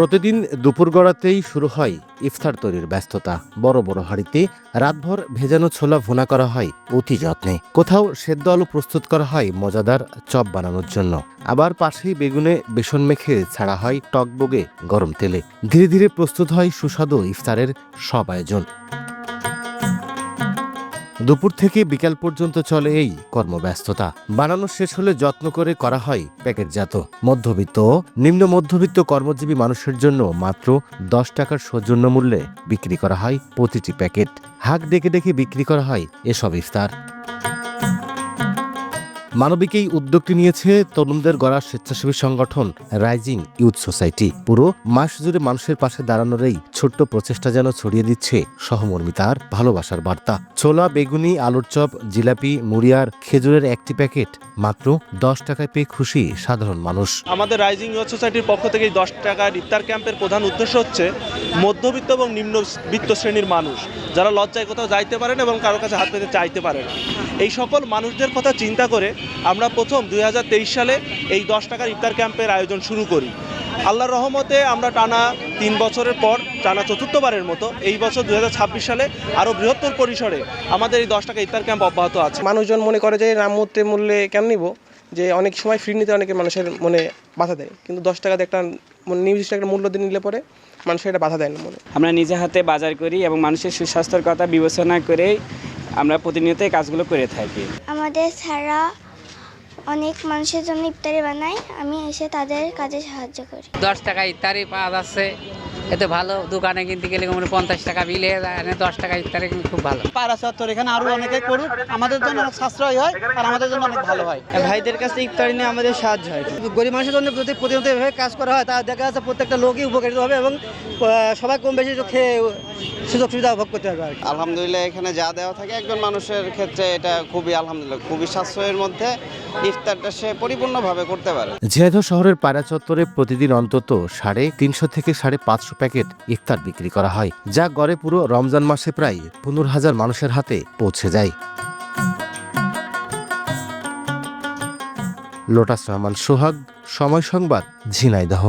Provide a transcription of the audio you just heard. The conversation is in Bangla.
প্রতিদিন দুপুর গড়াতেই শুরু হয় ইফতার তৈরির ব্যস্ততা। বড় বড় হাঁড়িতে রাতভর ভেজানো ছোলা ভুনা করা হয় অতি যত্নে। কোথাও সেদ্ধ আলু প্রস্তুত করা হয় মজাদার চপ বানানোর জন্য, আবার পাশেই বেগুনে বেসন মেখে ছাড়া হয় টকবগে গরম তেলে। ধীরে ধীরে প্রস্তুত হয় সুস্বাদু ইফতারের সব আয়োজন। দুপুর থেকে বিকাল পর্যন্ত চলে এই কর্মব্যস্ততা। বানানো শেষ হলে যত্ন করে করা হয় প্যাকেটজাত। মধ্যবিত্ত ও নিম্ন মধ্যবিত্ত কর্মজীবী মানুষের জন্য মাত্র 10 টাকার সৌজন্য মূল্যে বিক্রি করা হয় প্রতিটি প্যাকেট। হাঁক ডেকে ডেকে বিক্রি করা হয় এসব ইফতার। মানবিক এই উদ্যোগটি নিয়েছে তরুণদের গড়া স্বেচ্ছাসেবী সংগঠন রাইজিং ইউথ সোসাইটি। পুরো মাস জুড়ে মানুষের পাশে দাঁড়ানোর এই ছোট্ট প্রচেষ্টা যেন ছড়িয়ে দিচ্ছে সহমর্মিতার ভালোবাসার বার্তা। ছোলা, বেগুনি, আলুর চপ, জিলাপি, মুড়িয়ার খেজুরের একটি প্যাকেট মাত্র 10 টাকায় পেয়ে খুশি সাধারণ মানুষ। আমাদের রাইজিং ইউথ সোসাইটির পক্ষ থেকে 10 টাকার ইফতার ক্যাম্পের প্রধান উদ্দেশ্য হচ্ছে মধ্যবিত্ত এবং নিম্নবিত্ত শ্রেণীর মানুষ যারা লজ্জায় কোথাও যাইতে পারেন এবং কারো কাছে হাত পেতে চাইতে পারেন, এই সকল মানুষদের কথা চিন্তা করে আমরা প্রথম 2023 সালে এই 10 টাকার ইফতার ক্যাম্পের আয়োজন শুরু করি। আল্লাহর রহমতে আমরা টানা 3 বছরের পর টানা চতুর্থবারের মতো এই বছর 2026 সালে আরও বৃহত্তর পরিসরে আমাদের এই 10 টাকা ইফতার ক্যাম্প অব্যাহত আছে। মানুষজন মনে করে যে নামমাত্র মূল্যে কেন নিব, যে অনেক সময় ফ্রি নিতে অনেকে মানুষের মনে বাধা দেয়, কিন্তু 10 টাকাতে একটা নির্দিষ্ট একটা মূল্য দিয়ে নিলে পরে মানুষের এটা বাধা দেয় না মনে। আমরা নিজে হাতে বাজার করি এবং মানুষের সুস্বাস্থ্যের কথা বিবেচনা করে আমরা প্রতিনিয়ত এই কাজগুলো করে থাকি। আমাদের ছাড়া অনেক মানুষের জন্য ইফতারি বানাই, আমি এসে তাদের কাজে সাহায্য করি। 10 টাকা ইফতারি পাওয়া যাচ্ছে, এতে ভালো। দোকানে কিনতে গেলে 50 টাকা বিল হয়ে যায়, 10 টাকা ইফতারি খুব ভালো। পাড়া চত্বর এখানে আরো অনেকে করুক, আমাদের জন্য অনেক সাশ্রয় হয় আর আমাদের জন্য অনেক ভালো হয়। ভাইদের কাছে ইফতারি নিয়ে আমাদের সাহায্য হয়। গরিব মানুষের জন্য যদি প্রতিনিয়ত এভাবে কাজ করা হয়, তা দেখা যাচ্ছে প্রত্যেকটা লোকই উপকৃত হবে এবং সবাই কম বেশি খেয়ে সুযোগ সুবিধা ভোগ করতে পারবে। আলহামদুলিল্লাহ, এখানে যা দেওয়া থাকে একজন মানুষের ক্ষেত্রে এটা খুবই আলহামদুলিল্লাহ খুবই সাশ্রয়ের মধ্যে ইফতারটা সে পরিপূর্ণভাবে করতে পারে। ঝিনাইদহ শহরের পায়রা চত্বরে প্রতিদিন অন্তত 350 থেকে 550 প্যাকেট ইফতার বিক্রি করা হয়, যা গড়ে পুরো রমজান মাসে প্রায় 15,000 মানুষের হাতে পৌঁছে যায়। লোটাস রহমান সোহাগ, সময় সংবাদ, ঝিনাইদহ।